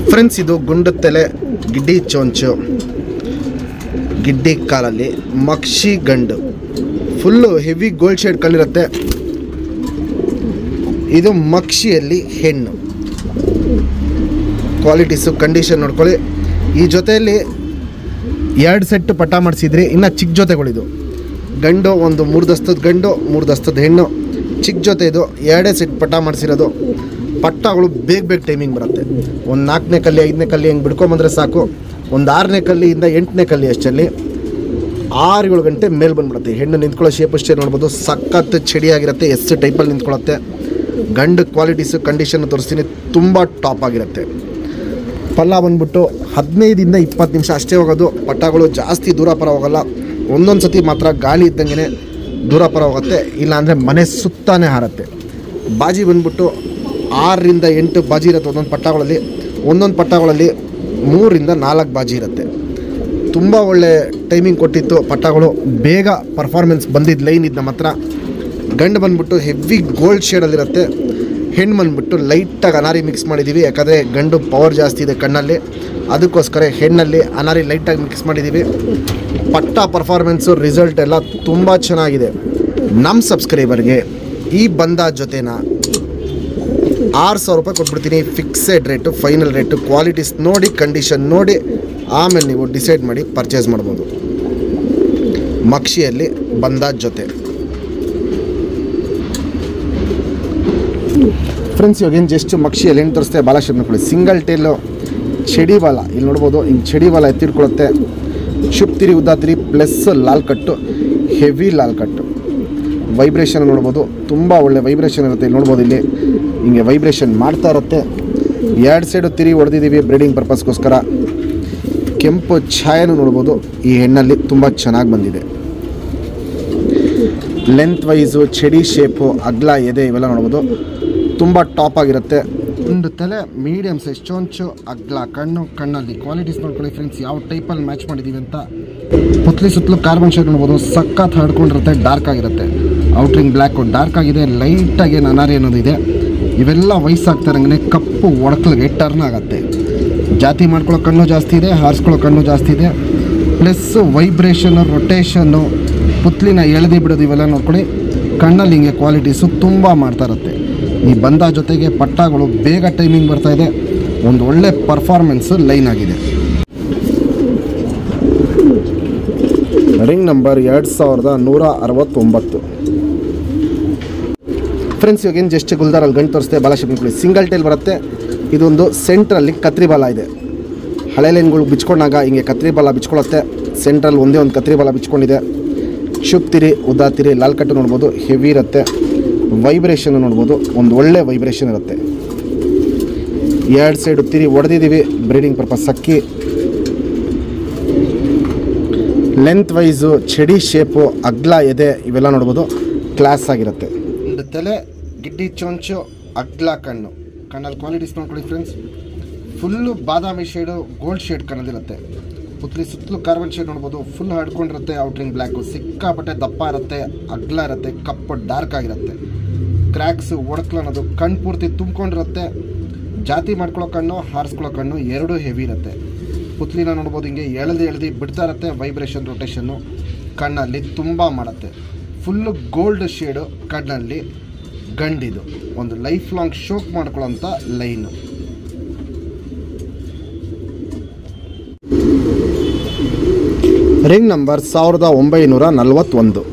Friends, ಇದು ಗುಂಡು ತಲೆ, ಗಿಡ್ಡಿ ಚೊಂಚು, ಗಿಡ್ಡಿ ಕಾಲಲ್ಲಿ ಮಕ್ಷಿ ಗಂಡು, ಫುಲ್ಲು ಹೆವಿ ಗೋಲ್ಡ್ ಶೇಡ್ ಕಲ್ಲಿರುತ್ತೆ. ಇದು ಮಕ್ಷಿಯಲ್ಲಿ ಹೆಣ್ಣು. ಕ್ವಾಲಿಟೀಸು ಕಂಡೀಷನ್ ನೋಡ್ಕೊಳ್ಳಿ. ಈ ಜೊತೆಯಲ್ಲಿ 2 ಸೆಟ್ ಪಟ್ಟ ಮಾಡಿಸಿದ್ರಿ. ಇನ್ನು ಚಿಕ್ಕ ಜೊತೆಗಳಿದು ಗಂಡು, ಒಂದು 3 ದಸ್ತದ ಗಂಡು, 3 ದಸ್ತದ ಹೆಣ್ಣು. ಚಿಕ್ಕ ಜೊತೆ ಇದು 2 ಸೆಟ್ ಪಟ್ಟ ಮಾಡಿಸಿರೋದು. ಪಟ್ಟಗಳು ಬೇಗ ಟೈಮಿಂಗ್ ಬರುತ್ತೆ. ಒಂದು 4ನೇ ಕಲ್ಲಿ 5ನೇ ಕಲ್ಲಿ ಹೆಂಗೆ ಬಿಡ್ಕೊಂಬಂದರೆ ಸಾಕು. ಒಂದು 6ನೇ ಕಲ್ಲಿಯಿಂದ 8ನೇ ಕಲ್ಲಿ ಅಷ್ಟರಲ್ಲಿ 6-7 ಗಂಟೆ ಮೇಲೆ ಬಂದುಬಿಡುತ್ತೆ. ಹೆಣ್ಣು ನಿಂತ್ಕೊಳ್ಳೋ ಶೇಪ್ ಅಷ್ಟೇ ನೋಡ್ಬೋದು. ಸಖತ್ ಚಡಿಯಾಗಿರುತ್ತೆ. ಎಸ್ ಟೈಪಲ್ಲಿ ನಿಂತ್ಕೊಳ್ಳುತ್ತೆ. ಗಂಡು ಕ್ವಾಲಿಟೀಸು ಕಂಡೀಷನ್ ತೋರಿಸ್ತೀನಿ, ತುಂಬ ಟಾಪ್ ಆಗಿರುತ್ತೆ. ಪಲ್ಲ ಬಂದ್ಬಿಟ್ಟು 15ರಿಂದ 20 ನಿಮಿಷ ಅಷ್ಟೇ ಹೋಗೋದು. ಪಟ್ಟಗಳು ಜಾಸ್ತಿ ದೂರ ಪರ ಹೋಗಲ್ಲ. ಒಂದೊಂದು ಸತಿ ಮಾತ್ರ ಗಾಳಿ ಇದ್ದಂಗೆ ದೂರ ಪರ ಹೋಗುತ್ತೆ, ಇಲ್ಲಾಂದರೆ ಮನೆ ಸುತ್ತಾನೇ ಹಾರುತ್ತೆ. ಬಾಜಿ ಬಂದ್ಬಿಟ್ಟು 6ರಿಂದ 8 ಬಾಜಿ ಇರುತ್ತೆ ಒಂದೊಂದು ಪಟ್ಟಗಳಲ್ಲಿ 3ರಿಂದ 4 ಬಾಜಿ ಇರುತ್ತೆ. ತುಂಬ ಒಳ್ಳೆ ಟೈಮಿಂಗ್ ಕೊಟ್ಟಿತ್ತು. ಪಟ್ಟಗಳು ಬೇಗ ಪರ್ಫಾರ್ಮೆನ್ಸ್ ಬಂದಿದ್ದು ಲೈನ್ ಇದು ನಮ್ಮ ಹತ್ರ. ಗಂಡು ಬಂದ್ಬಿಟ್ಟು ಹೆವಿ ಗೋಲ್ಡ್ ಶೇಡಲ್ಲಿರುತ್ತೆ. ಹೆಣ್ಣು ಬಂದ್ಬಿಟ್ಟು ಲೈಟಾಗಿ ಅನಾರಿ ಮಿಕ್ಸ್ ಮಾಡಿದ್ದೀವಿ, ಯಾಕಂದರೆ ಗಂಡು ಪವರ್ ಜಾಸ್ತಿ ಇದೆ ಕಣ್ಣಲ್ಲಿ, ಅದಕ್ಕೋಸ್ಕರ ಹೆಣ್ಣಲ್ಲಿ ಅನಾರಿ ಲೈಟಾಗಿ ಮಿಕ್ಸ್ ಮಾಡಿದ್ದೀವಿ. ಪಟ್ಟ ಪರ್ಫಾರ್ಮೆನ್ಸು ರಿಸಲ್ಟ್ ಎಲ್ಲ ತುಂಬ ಚೆನ್ನಾಗಿದೆ. ನಮ್ಮ ಸಬ್ಸ್ಕ್ರೈಬರ್ಗೆ ಈ ಬಂದ ಜೊತೆನ 6,000 ರೂಪಾಯಿ ಕೊಟ್ಬಿಡ್ತೀನಿ. Fixed rate, final rate. Qualities ನೋಡಿ, ಕಂಡೀಷನ್ ನೋಡಿ, ಆಮೇಲೆ ನೀವು ಡಿಸೈಡ್ ಮಾಡಿ ಪರ್ಚೇಸ್ ಮಾಡ್ಬೋದು. ಮಕ್ಷಿಯಲ್ಲಿ ಬಂದ ಜೊತೆ. ಫ್ರೆಂಡ್ಸ್, ಇವಾಗೇನು ಜಸ್ಟ್ ಮಕ್ಷಿಯಲ್ಲಿ ಏನು ತೋರಿಸ್ತೆ ಬಾಲ ಶೇಪ್ ನೋಡ್ಕೊಳ್ಳಿ. ಸಿಂಗಲ್ ಟೇಲು ಚಡಿ ಬಾಲ ಇಲ್ಲಿ ನೋಡ್ಬೋದು. ಹಿಂಗೆ ಚಡಿ ಬಾಲ ಎತ್ತಿಡ್ಕೊಳುತ್ತೆ. ಶುಪ್ ತಿರಿ ಉದ್ದ ತಿರಿ ಪ್ಲಸ್ ಲಾಲ್ ಕಟ್ಟು, ಹೆವಿ ಲಾಲ್ ಕಟ್ಟು. ವೈಬ್ರೇಷನ್ ನೋಡ್ಬೋದು, ತುಂಬ ಒಳ್ಳೆ ವೈಬ್ರೇಷನ್ ಇರುತ್ತೆ. ಇಲ್ಲಿ ನೋಡ್ಬೋದು, ಇಲ್ಲಿ ಹಿಂಗೆ ವೈಬ್ರೇಷನ್ ಮಾಡ್ತಾ ಇರುತ್ತೆ. 2 ಸೈಡು ತಿರಿ ಹೊಡೆದಿದ್ದೀವಿ ಬ್ರೀಡಿಂಗ್ ಪರ್ಪಸ್ಗೋಸ್ಕರ. ಕೆಂಪು ಛಾಯೆನೂ ನೋಡ್ಬೋದು. ಈ ಹೆಣ್ಣಲ್ಲಿ ತುಂಬ ಚೆನ್ನಾಗಿ ಬಂದಿದೆ. ಲೆಂತ್ ವೈಸು, ಚಡಿ ಶೇಪು, ಅಗ್ಲ ಎದೆ ಇವೆಲ್ಲ ನೋಡ್ಬೋದು. ತುಂಬ ಟಾಪ್ ಆಗಿರುತ್ತೆ. ಒಂದು ತಲೆ ಮೀಡಿಯಮ್ ಸೈಜ್ ಚೊಂಚು, ಅಗ್ಲ ಕಣ್ಣು. ಕಣ್ಣಲ್ಲಿ ಕ್ವಾಲಿಟೀಸ್ ನೋಡ್ಕೊಳ್ಳಿ ಫ್ರೆಂಡ್ಸ್, ಯಾವ ಟೈಪಲ್ಲಿ ಮ್ಯಾಚ್ ಮಾಡಿದ್ದೀವಿ ಅಂತ. ಪುತ್ಲಿ ಸುತ್ತಲೂ ಕಾರ್ಬನ್ ಶೇಡ್ ನೋಡ್ಬೋದು. ಸಖತ್ ಹರ್ಕೊಂಡಿರುತ್ತೆ. ಡಾರ್ಕ್ ಆಗಿರುತ್ತೆ. ಔಟ್ರಿಂಗ್ ಬ್ಲ್ಯಾಕು ಡಾರ್ಕ್ ಆಗಿದೆ. ಲೈಟಾಗಿ ಅನಾರಿ ಅನ್ನೋದಿದೆ. ಇವೆಲ್ಲ ವಯಸ್ಸಾಗ್ತಾರಂಗೆ ಕಪ್ಪು ಒಡಕಲಿಗೆ ಟರ್ನ್ ಆಗುತ್ತೆ. ಜಾತಿ ಮಾಡ್ಕೊಳ್ಳೋ ಕಣ್ಣು ಜಾಸ್ತಿ ಇದೆ, ಹಾರಿಸ್ಕೊಳ್ಳೋ ಕಣ್ಣು ಜಾಸ್ತಿ ಇದೆ. ಪ್ಲಸ್ ವೈಬ್ರೇಷನ್ನು, ರೊಟೇಷನ್ನು, ಪುತ್ಲಿನ ಎಳೆದಿ ಬಿಡೋದು ಇವೆಲ್ಲ ನೋಡ್ಕೊಳ್ಳಿ. ಕಣ್ಣಲ್ಲಿ ಹಿಂಗೆ ಕ್ವಾಲಿಟೀಸು ತುಂಬ ಮಾಡ್ತಾ ಇರುತ್ತೆ. ಈ ಬಂದ ಜೊತೆಗೆ ಪಟ್ಟಗಳು ಬೇಗ ಟೈಮಿಂಗ್ ಬರ್ತಾಯಿದೆ. ಒಂದು ಒಳ್ಳೆ ಪರ್ಫಾರ್ಮೆನ್ಸು ಲೈನ್ ಆಗಿದೆ. Ring number 2169. ಫ್ರೆಂಡ್ಸ್, ಇವಾಗೇನು ಜಸ್ಟ್ ಗುಲ್ದಾರಲ್ಲಿ ಗಂಟು ತೋರಿಸ್ತೆ ಬಾಲ ಶೇಪ್ ನೋಡ್ಕೊಳ್ಳಿ. ಸಿಂಗಲ್ ಟೇಲ್ ಬರುತ್ತೆ. ಇದೊಂದು ಸೆಂಟ್ರಲ್ಲಿ ಕತ್ರಿ ಬಾಲ ಇದೆ. ಹಳೆ ಲೈನ್ಗಳು ಬಿಚ್ಕೊಂಡಾಗ ಹಿಂಗೆ ಕತ್ರಿ ಬಾಲ ಬಿಚ್ಕೊಳ್ಳುತ್ತೆ. ಸೆಂಟ್ರಲ್ಲಿ ಒಂದೇ ಒಂದು ಕತ್ರಿ ಬಾಲ ಬಿಚ್ಕೊಂಡಿದೆ. ಶುಪ್ ತಿರಿ ಉದ್ದ ತಿರಿ ಲಾಲ್ ಕಟ್ಟು ನೋಡ್ಬೋದು. ಹೆವಿ ಇರುತ್ತೆ. ವೈಬ್ರೇಷನ್ ನೋಡ್ಬೋದು. ಒಂದು ಒಳ್ಳೆ ವೈಬ್ರೇಷನ್ ಇರುತ್ತೆ. 2 ಸೈಡು ತಿರಿ ಹೊಡೆದಿದ್ದೀವಿ ಬ್ರೀಡಿಂಗ್ ಪರ್ಪಸ್ ಅಕ್ಕಿ. ಲೆಂತ್ ವೈಸು, ಚಡಿ ಶೇಪು, ಅಗ್ಲ ಎದೆ ಇವೆಲ್ಲ ನೋಡ್ಬೋದು. ಕ್ಲಾಸ್ ಆಗಿರುತ್ತೆ. ಒಂದು ತಲೆ, ಗಿಡ್ಡಿ ಚೊಂಚು, ಅಗ್ಲ ಕಣ್ಣು. ಕಣ್ಣಲ್ಲಿ ಕ್ವಾಲಿಟೀಸ್ ನೋಡ್ಕೊಳ್ಳಿ ಫ್ರೆಂಡ್ಸ್. ಫುಲ್ಲು ಬಾದಾಮಿ ಶೇಡು, ಗೋಲ್ಡ್ ಶೇಡ್ ಕಣ್ಣದಿರುತ್ತೆ. ಪುತ್ಲಿ ಸುತ್ತಲೂ ಕಾರ್ಬನ್ ಶೇಡ್ ನೋಡ್ಬೋದು. ಫುಲ್ ಹಡ್ಕೊಂಡಿರುತ್ತೆ. ಔಟ್ರಿಂಗ್ ಬ್ಲ್ಯಾಕು ಸಿಕ್ಕಾಪಟ್ಟೆ ದಪ್ಪ ಇರುತ್ತೆ, ಅಗ್ಲ ಇರುತ್ತೆ, ಕಪ್ಪು ಡಾರ್ಕ್ ಆಗಿರುತ್ತೆ. ಕ್ರ್ಯಾಕ್ಸು, ಒಡಕ್ಲು ಅನ್ನೋದು ಕಣ್ಣು ಪೂರ್ತಿ ತುಂಬ್ಕೊಂಡಿರುತ್ತೆ. ಜಾತಿ ಮಾಡ್ಕೊಳ್ಳೋ ಕಣ್ಣು, ಹಾರಿಸ್ಕೊಳ್ಳೋ ಕಣ್ಣು ಎರಡೂ ಹೆವಿ ಇರುತ್ತೆ. ಪುತ್ಲಿನ ನೋಡ್ಬೋದು, ಹಿಂಗೆ ಎಳೆದಿ ಬಿಡ್ತಾ ಇರುತ್ತೆ. ವೈಬ್ರೇಷನ್, ರೊಟೇಷನ್ನು ಕಣ್ಣಲ್ಲಿ ತುಂಬ ಮಾಡುತ್ತೆ. ಫುಲ್ಲು ಗೋಲ್ಡ್ ಶೇಡು ಕಣ್ಣಲ್ಲಿ ಗಂಡಿದು. ಒಂದು ಲೈಫ್ ಲಾಂಗ್ ಶೋಕ್ ಮಾಡ್ಕೊಳ್ಳೋಂಥ ಲೈನು. Ring number 1941.